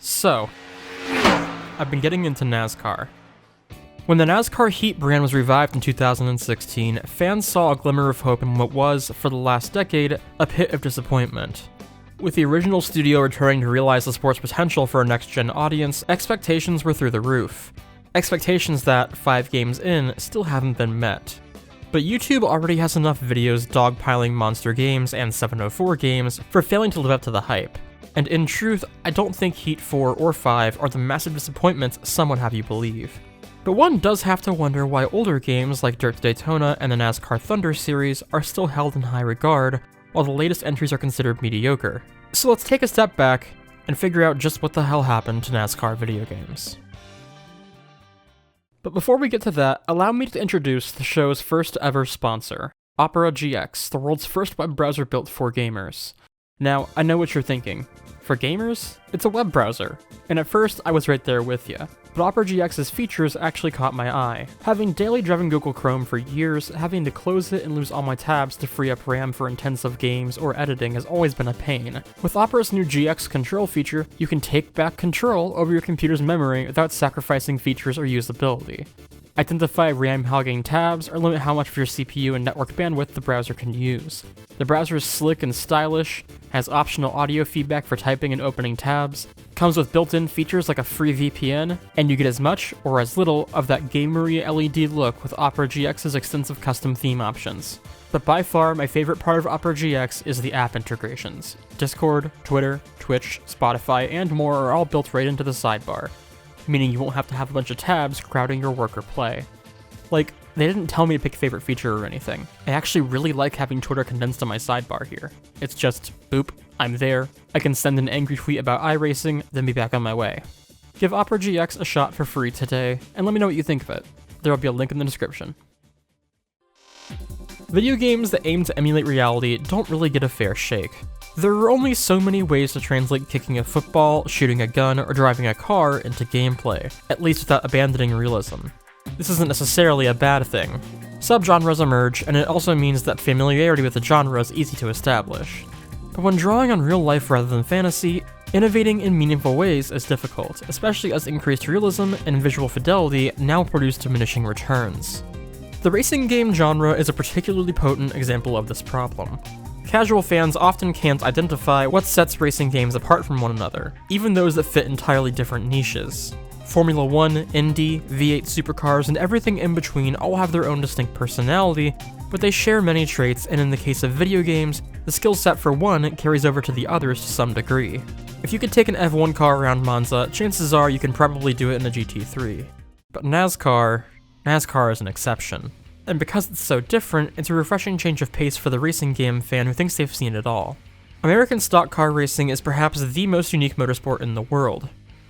So, I've been getting into NASCAR. When the NASCAR Heat brand was revived in 2016, fans saw a glimmer of hope in what was, for the last decade, a pit of disappointment. With the original studio returning to realize the sport's potential for a next-gen audience, expectations were through the roof. Expectations that, 5 games in, still haven't been met. But YouTube already has enough videos dogpiling Monster Games and 704 Games for failing to live up to the hype. And in truth, I don't think Heat 4 or 5 are the massive disappointments some would have you believe. But one does have to wonder why older games like Dirt to Daytona and the NASCAR Thunder series are still held in high regard, while the latest entries are considered mediocre. So let's take a step back and figure out just what the hell happened to NASCAR video games. But before we get to that, allow me to introduce the show's first ever sponsor, Opera GX, the world's first web browser built for gamers. Now, I know what you're thinking. For gamers, it's a web browser. And at first, I was right there with you. But Opera GX's features actually caught my eye. Having daily driven Google Chrome for years, having to close it and lose all my tabs to free up RAM for intensive games or editing has always been a pain. With Opera's new GX control feature, you can take back control over your computer's memory without sacrificing features or usability. Identify RAM hogging tabs, or limit how much of your CPU and network bandwidth the browser can use. The browser is slick and stylish, has optional audio feedback for typing and opening tabs, comes with built-in features like a free VPN, and you get as much or as little of that gamery LED look with Opera GX's extensive custom theme options. But by far, my favorite part of Opera GX is the app integrations. Discord, Twitter, Twitch, Spotify, and more are all built right into the sidebar, meaning you won't have to have a bunch of tabs crowding your work or play. Like, they didn't tell me to pick a favorite feature or anything. I actually really like having Twitter condensed on my sidebar here. It's just, boop, I'm there. I can send an angry tweet about iRacing, then be back on my way. Give Opera GX a shot for free today, and let me know what you think of it. There will be a link in the description. Video games that aim to emulate reality don't really get a fair shake. There are only so many ways to translate kicking a football, shooting a gun, or driving a car into gameplay, at least without abandoning realism. This isn't necessarily a bad thing. Subgenres emerge, and it also means that familiarity with the genre is easy to establish. But when drawing on real life rather than fantasy, innovating in meaningful ways is difficult, especially as increased realism and visual fidelity now produce diminishing returns. The racing game genre is a particularly potent example of this problem. Casual fans often can't identify what sets racing games apart from one another, even those that fit entirely different niches. Formula 1, Indy, V8 supercars, and everything in between all have their own distinct personality, but they share many traits, and in the case of video games, the skill set for one carries over to the others to some degree. If you could take an F1 car around Monza, chances are you can probably do it in a GT3. But NASCAR is an exception. And because it's so different, it's a refreshing change of pace for the racing game fan who thinks they've seen it all. American stock car racing is perhaps the most unique motorsport in the world.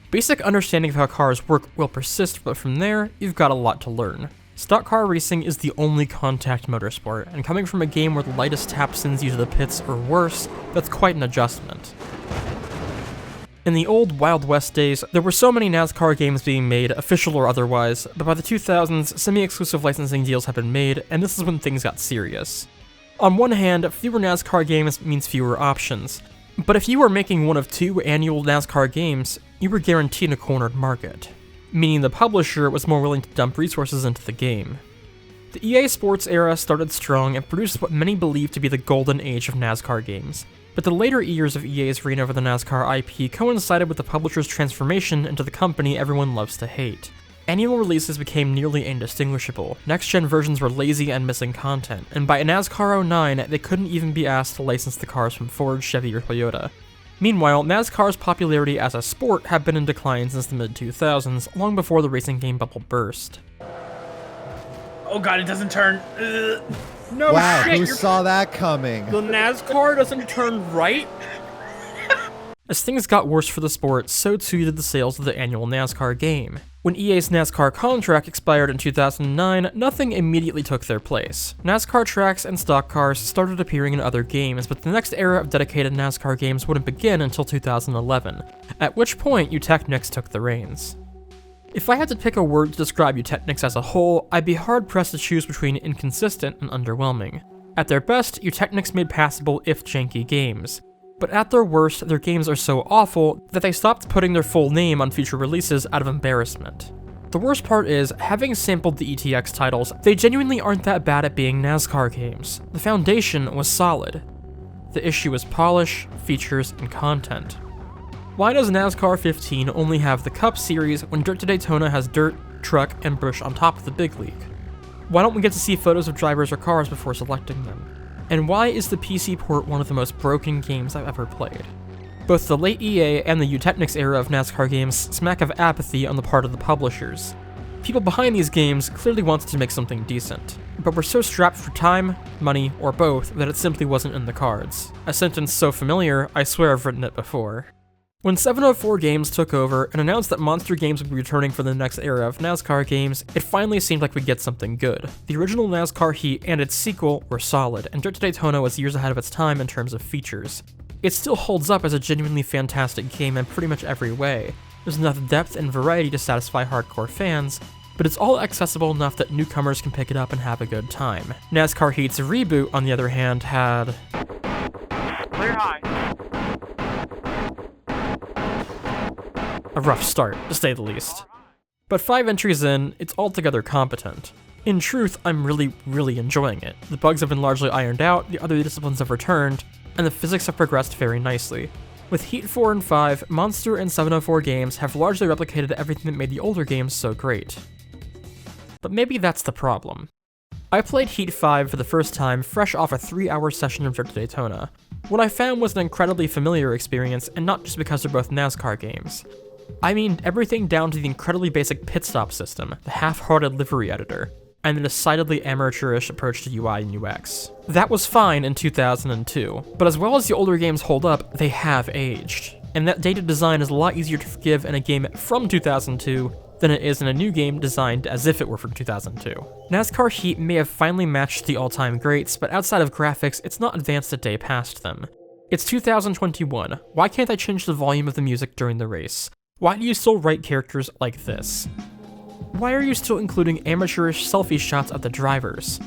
Basic understanding of how cars work will persist, but from there, you've got a lot to learn. Stock car racing is the only contact motorsport, and coming from a game where the lightest tap sends you to the pits or worse, that's quite an adjustment. In the old Wild West days, there were so many NASCAR games being made, official or otherwise, but by the 2000s, semi-exclusive licensing deals have been made, and this is when things got serious. On one hand, fewer NASCAR games means fewer options, but if you were making one of 2 annual NASCAR games, you were guaranteed a cornered market, meaning the publisher was more willing to dump resources into the game. The EA Sports era started strong and produced what many believe to be the golden age of NASCAR games. But the later years of EA's reign over the NASCAR IP coincided with the publisher's transformation into the company everyone loves to hate. Annual releases became nearly indistinguishable, next-gen versions were lazy and missing content, and by NASCAR 09, they couldn't even be asked to license the cars from Ford, Chevy, or Toyota. Meanwhile, NASCAR's popularity as a sport had been in decline since the mid-2000s, long before the racing game bubble burst. Oh god, it doesn't turn. Ugh. No wow, shit, who saw that coming? The NASCAR doesn't turn right? As things got worse for the sport, so too did the sales of the annual NASCAR game. When EA's NASCAR contract expired in 2009, nothing immediately took their place. NASCAR tracks and stock cars started appearing in other games, but the next era of dedicated NASCAR games wouldn't begin until 2011, at which point Eutechnyx took the reins. If I had to pick a word to describe Eutechnyx as a whole, I'd be hard-pressed to choose between inconsistent and underwhelming. At their best, Eutechnyx made passable if janky games, but at their worst, their games are so awful that they stopped putting their full name on future releases out of embarrassment. The worst part is, having sampled the ETX titles, they genuinely aren't that bad at being NASCAR games. The foundation was solid. The issue is polish, features, and content. Why does NASCAR 15 only have the Cup Series when Dirt to Daytona has dirt, truck, and bush on top of the big league? Why don't we get to see photos of drivers or cars before selecting them? And why is the PC port one of the most broken games I've ever played? Both the late EA and the Eutechnics era of NASCAR games smack of apathy on the part of the publishers. People behind these games clearly wanted to make something decent, but were so strapped for time, money, or both that it simply wasn't in the cards. A sentence so familiar, I swear I've written it before. When 704 Games took over and announced that Monster Games would be returning for the next era of NASCAR games, it finally seemed like we'd get something good. The original NASCAR Heat and its sequel were solid, and Dirt to Daytona was years ahead of its time in terms of features. It still holds up as a genuinely fantastic game in pretty much every way. There's enough depth and variety to satisfy hardcore fans, but it's all accessible enough that newcomers can pick it up and have a good time. NASCAR Heat's reboot, on the other hand, had Clear high. a rough start, to say the least. But 5 entries in, it's altogether competent. In truth, I'm really enjoying it. The bugs have been largely ironed out, the other disciplines have returned, and the physics have progressed very nicely. With Heat 4 and 5, Monster and 704 Games have largely replicated everything that made the older games so great. But maybe that's the problem. I played Heat 5 for the first time fresh off a 3-hour session of Dirt to Daytona. What I found was an incredibly familiar experience, and not just because they're both NASCAR games. I mean everything down to the incredibly basic pit stop system, the half-hearted livery editor, and the decidedly amateurish approach to UI and UX. That was fine in 2002, but as well as the older games hold up, they have aged. And that dated design is a lot easier to forgive in a game from 2002 than it is in a new game designed as if it were from 2002. NASCAR Heat may have finally matched the all-time greats, but outside of graphics, it's not advanced a day past them. It's 2021, why can't I change the volume of the music during the race? Why do you still write characters like this? Why are you still including amateurish selfie shots of the drivers?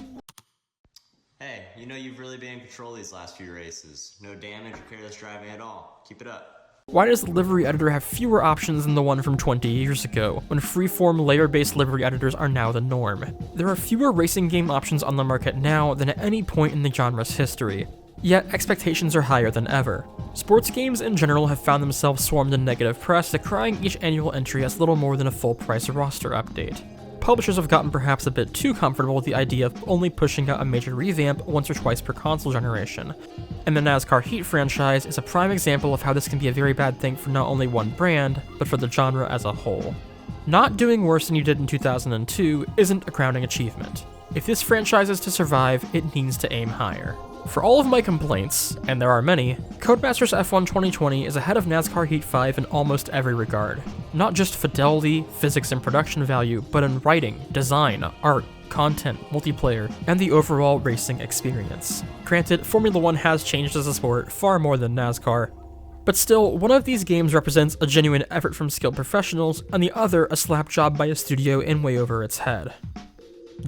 Hey, you know you've really been in control these last few races. No damage or careless driving at all. Keep it up. Why does the livery editor have fewer options than the one from 20 years ago, when freeform layer-based livery editors are now the norm? There are fewer racing game options on the market now than at any point in the genre's history, yet expectations are higher than ever. Sports games in general have found themselves swarmed in negative press, decrying each annual entry as little more than a full-price roster update. Publishers have gotten perhaps a bit too comfortable with the idea of only pushing out a major revamp once or twice per console generation, and the NASCAR Heat franchise is a prime example of how this can be a very bad thing for not only one brand, but for the genre as a whole. Not doing worse than you did in 2002 isn't a crowning achievement. If this franchise is to survive, it needs to aim higher. For all of my complaints, and there are many, Codemasters F1 2020 is ahead of NASCAR Heat 5 in almost every regard. Not just fidelity, physics, and production value, but in writing, design, art, content, multiplayer, and the overall racing experience. Granted, Formula 1 has changed as a sport far more than NASCAR, but still, one of these games represents a genuine effort from skilled professionals, and the other a slap job by a studio in way over its head.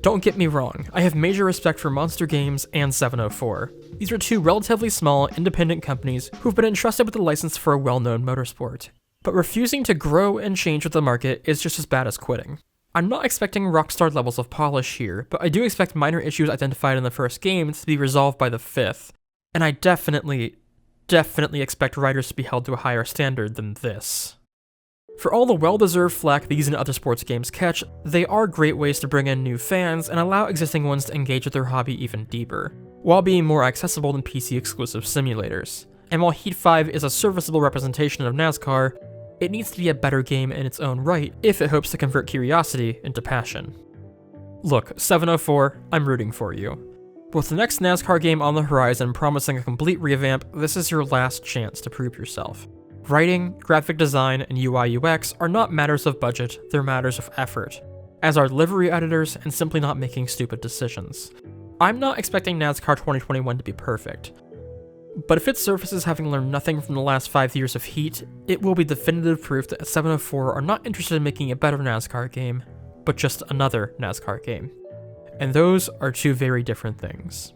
Don't get me wrong, I have major respect for Monster Games and 704. These are two relatively small, independent companies who've been entrusted with the license for a well-known motorsport. But refusing to grow and change with the market is just as bad as quitting. I'm not expecting rockstar levels of polish here, but I do expect minor issues identified in the first game to be resolved by the fifth. And I definitely expect writers to be held to a higher standard than this. For all the well-deserved flack these and other sports games catch, they are great ways to bring in new fans and allow existing ones to engage with their hobby even deeper, while being more accessible than PC-exclusive simulators. And while Heat 5 is a serviceable representation of NASCAR, it needs to be a better game in its own right if it hopes to convert curiosity into passion. Look, 704, I'm rooting for you. With the next NASCAR game on the horizon promising a complete revamp, this is your last chance to prove yourself. Writing, graphic design, and UI UX are not matters of budget, they're matters of effort, as are livery editors and simply not making stupid decisions. I'm not expecting NASCAR 2021 to be perfect, but if its surfaces having learned nothing from the last 5 years of Heat, it will be definitive proof that 704 are not interested in making a better NASCAR game, but just another NASCAR game. And those are two very different things.